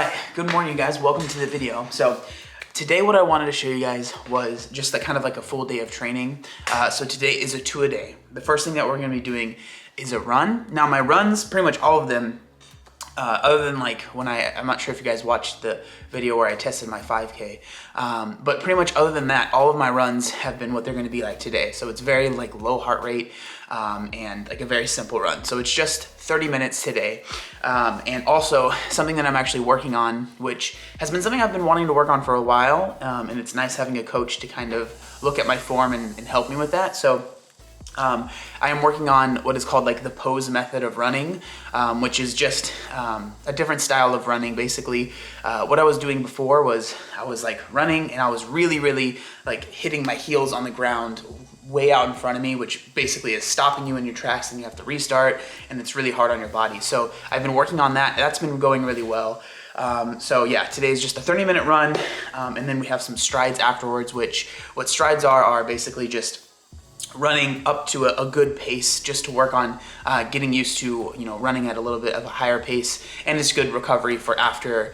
Alright, good morning guys, welcome to the video. So today what I wanted to show you guys was just kind of like a full day of training. So today is a 2-a-day. The first thing that we're going to be doing is a run. Now my runs, pretty much all of them, other than like when I'm not sure if you guys watched the video where I tested my 5K, but pretty much other than that, all of my runs have been what they're going to be like today. So it's very like low heart rate and like a very simple run. So it's just 30 minutes today. And also something that I'm actually working on, which has been something I've been wanting to work on for a while. And it's nice having a coach to kind of look at my form and help me with that. So I am working on what is called like the pose method of running, which is just a different style of running. Basically, what I was doing before was I was like running and I was really like hitting my heels on the ground way out in front of me, which basically is stopping you in your tracks and you have to restart, and it's really hard on your body. So I've been working on that. That's been going really well. So yeah, today is just a 30-minute run, and then we have some strides afterwards, which what strides are basically just running up to a good pace, just to work on getting used to, you know, running at a little bit of a higher pace, and it's good recovery for after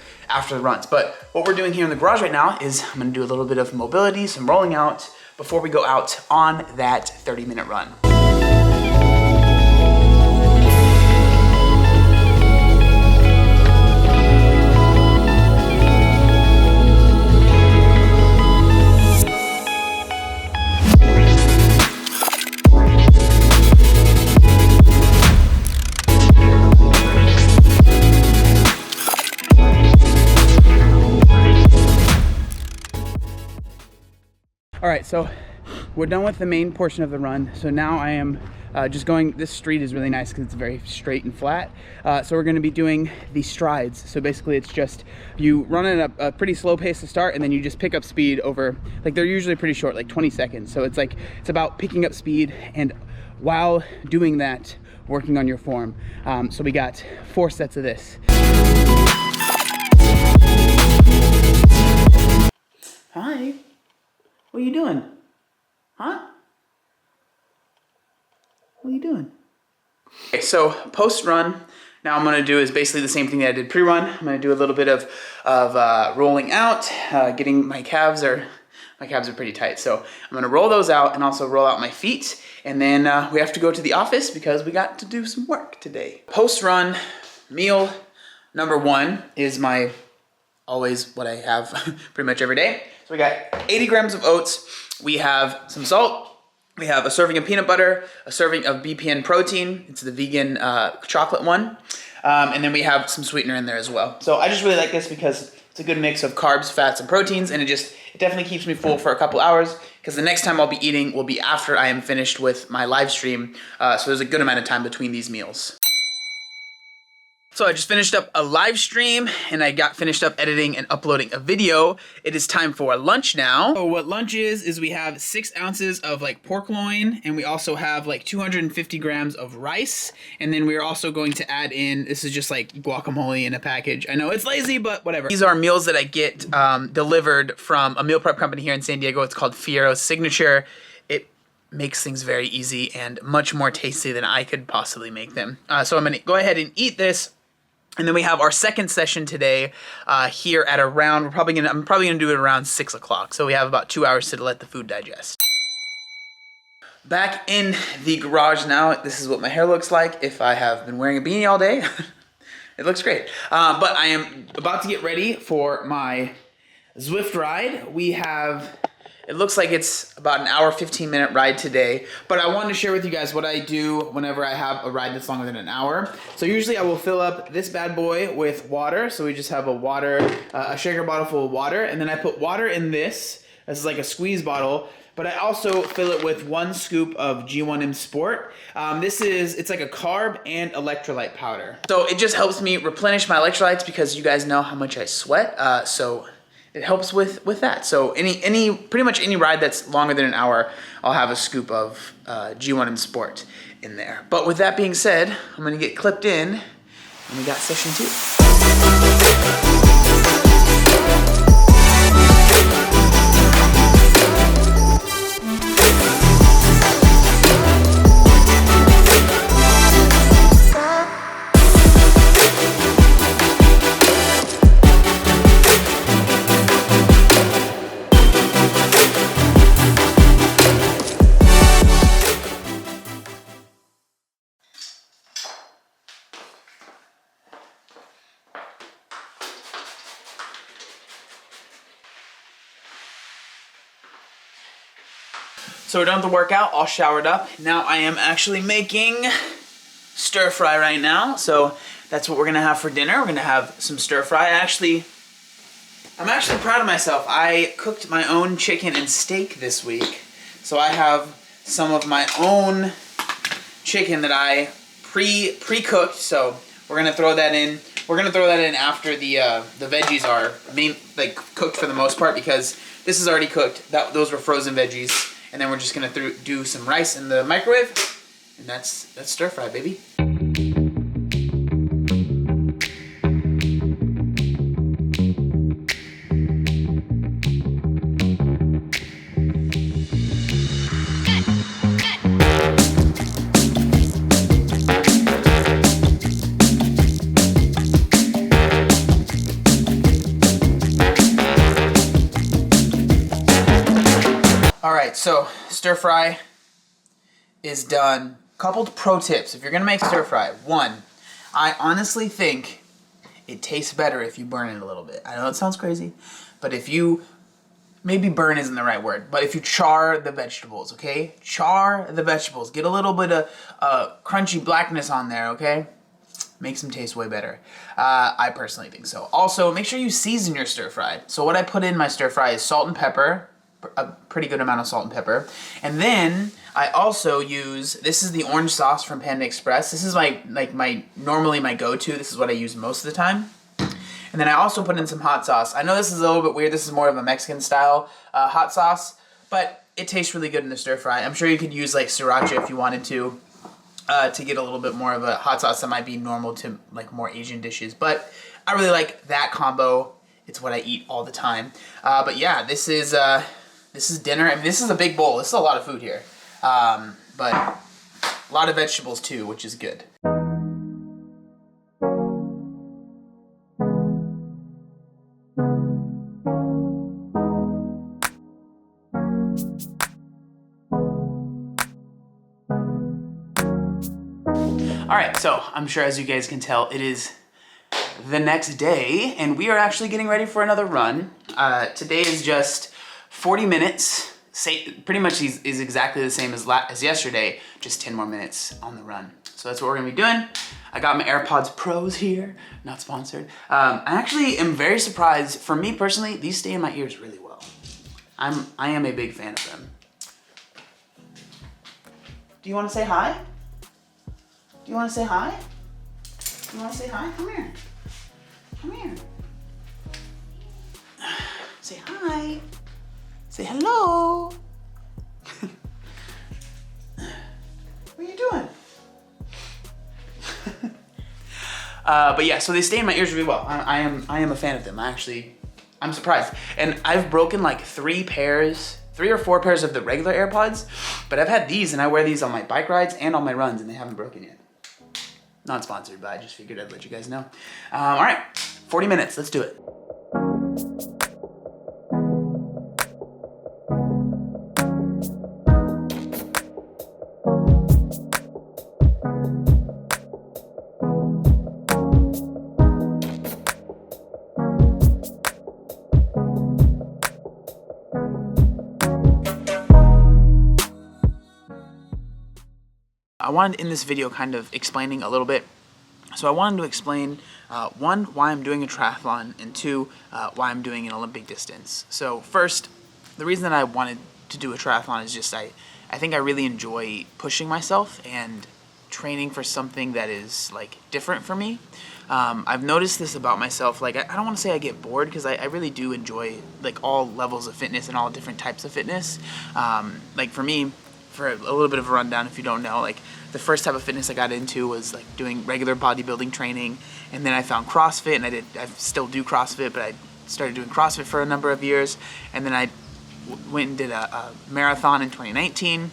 the runs. But what we're doing here in the garage right now is I'm gonna do a little bit of mobility, some rolling out before we go out on that 30-minute run. All right, so we're done with the main portion of the run. So now I am just going, this street is really nice because it's very straight and flat. So we're gonna be doing the strides. So basically it's just, you run at a pretty slow pace to start, and then you just pick up speed over, like they're usually pretty short, like 20 seconds. So it's like, it's about picking up speed, and while doing that, working on your form. So we got 4 sets of this. Hi. What are you doing? Huh? What are you doing? Okay, so post-run, now I'm gonna do is basically the same thing that I did pre-run. I'm gonna do a little bit of rolling out, getting my calves are pretty tight. So I'm gonna roll those out and also roll out my feet. And then we have to go to the office because we got to do some work today. Post-run meal number 1 is always what I have pretty much every day. So we got 80 grams of oats, we have some salt, we have a serving of peanut butter, a serving of BPN protein, it's the vegan chocolate one, and then we have some sweetener in there as well. So I just really like this because it's a good mix of carbs, fats, and proteins, and it definitely keeps me full for a couple hours, because the next time I'll be eating will be after I am finished with my live stream, so there's a good amount of time between these meals. So I just finished up a live stream and I got finished up editing and uploading a video. It is time for lunch now. So what lunch is we have 6 ounces of like pork loin, and we also have like 250 grams of rice. And then we're also going to add in, this is just like guacamole in a package. I know it's lazy, but whatever. These are meals that I get delivered from a meal prep company here in San Diego. It's called Fierro's Signature. It makes things very easy and much more tasty than I could possibly make them. So I'm gonna go ahead and eat this. And then we have our second session today here at around, I'm probably gonna do it around 6 o'clock. So we have about 2 hours to let the food digest. Back in the garage now. This is what my hair looks like if I have been wearing a beanie all day. It looks great. But I am about to get ready for my Zwift ride. It looks like it's about an hour, 15-minute ride today, but I wanted to share with you guys what I do whenever I have a ride that's longer than an hour. So usually I will fill up this bad boy with water. So we just have a shaker bottle full of water, and then I put water in this. This is like a squeeze bottle, but I also fill it with 1 scoop of G1M Sport. It's like a carb and electrolyte powder. So it just helps me replenish my electrolytes because you guys know how much I sweat. So it helps with that. So pretty much any ride that's longer than an hour, I'll have a scoop of G1M Sport in there. But with that being said, I'm gonna get clipped in, and we got session 2. So we're done with the workout, all showered up. Now I am actually making stir fry right now. So that's what we're gonna have for dinner. We're gonna have some stir fry. I'm actually proud of myself. I cooked my own chicken and steak this week. So I have some of my own chicken that I pre-cooked. So we're gonna throw that in. We're gonna throw that in after the veggies are cooked for the most part, because this is already cooked. Those were frozen veggies. And then we're just gonna do some rice in the microwave, and that's stir fry, baby. Alright, so stir fry is done. Couple pro tips if you're gonna make stir fry. One, I honestly think it tastes better if you burn it a little bit. I know it sounds crazy, but if you, maybe burn isn't the right word, but if you char the vegetables, okay? Char the vegetables. Get a little bit of crunchy blackness on there, okay? Makes them taste way better. I personally think so. Also, make sure you season your stir fry. So what I put in my stir fry is salt and pepper, a pretty good amount of salt and pepper. And then I also use, this is the orange sauce from Panda Express. This is normally my go-to. This is what I use most of the time. And then I also put in some hot sauce. I know this is a little bit weird. This is more of a Mexican style hot sauce, but it tastes really good in the stir fry. I'm sure you could use like sriracha if you wanted to get a little bit more of a hot sauce that might be normal to like more Asian dishes. But I really like that combo. It's what I eat all the time. But yeah, this is dinner. I mean, this is a big bowl. This is a lot of food here. But a lot of vegetables too, which is good. Alright, so I'm sure as you guys can tell, it is the next day, and we are actually getting ready for another run. Today is just 40 minutes. Pretty much is exactly the same as yesterday, just 10 more minutes on the run. So that's what we're gonna be doing. I got my AirPods Pros here, not sponsored. I actually am very surprised. For me personally, these stay in my ears really well. I am a big fan of them. Do you wanna say hi? Do you wanna say hi? Do you wanna say hi? Come here. Come here. Say hi. Say hello. What are you doing? But yeah, so they stay in my ears really well. I am a fan of them. I'm surprised. And I've broken like 3 or 4 pairs of the regular AirPods, but I've had these and I wear these on my bike rides and on my runs and they haven't broken yet. Not sponsored, but I just figured I'd let you guys know. All right, 40 minutes, let's do it. I wanted to end this video kind of explaining a little bit. So I wanted to explain, 1, why I'm doing a triathlon, and 2, why I'm doing an Olympic distance. So first, the reason that I wanted to do a triathlon is just I think I really enjoy pushing myself and training for something that is like different for me. I've noticed this about myself. Like I don't want to say I get bored, because I really do enjoy like all levels of fitness and all different types of fitness. Like for me, for a little bit of a rundown, if you don't know, like the first type of fitness I got into was like doing regular bodybuilding training, and then I found CrossFit, and I still do CrossFit, but I started doing CrossFit for a number of years, and then I went and did a marathon in 2019.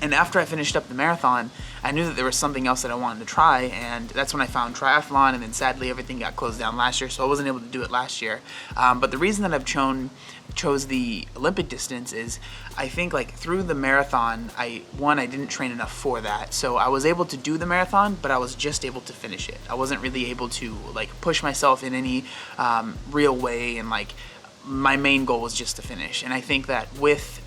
And after I finished up the marathon, I knew that there was something else that I wanted to try, and that's when I found triathlon, and then sadly everything got closed down last year, so I wasn't able to do it last year. But the reason that I've chose the Olympic distance is I think like through the marathon, I didn't train enough for that. So I was able to do the marathon, but I was just able to finish it. I wasn't really able to like push myself in any real way, and like my main goal was just to finish. And I think that with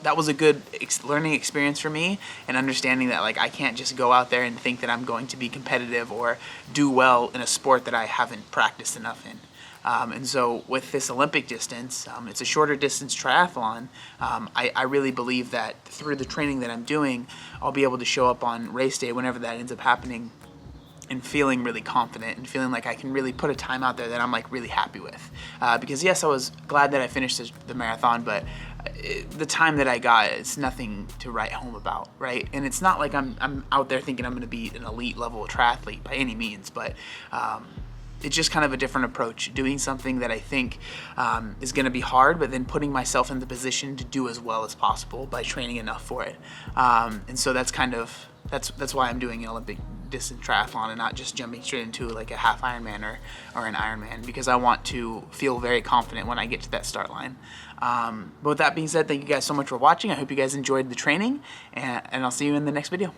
that was a good learning experience for me, and understanding that like I can't just go out there and think that I'm going to be competitive or do well in a sport that I haven't practiced enough in. And so with this Olympic distance, it's a shorter distance triathlon. I really believe that through the training that I'm doing, I'll be able to show up on race day, whenever that ends up happening, and feeling really confident and feeling like I can really put a time out there that I'm like really happy with. Because yes, I was glad that I finished the marathon, but the time that I got, it's nothing to write home about, right? And it's not like I'm out there thinking I'm going to be an elite level triathlete by any means, but it's just kind of a different approach, doing something that I think is going to be hard, but then putting myself in the position to do as well as possible by training enough for it. And so that's why I'm doing an Olympic distance triathlon and not just jumping straight into like a half Ironman or an Ironman, because I want to feel very confident when I get to that start line. But with that being said, thank you guys so much for watching. I hope you guys enjoyed the training, and I'll see you in the next video.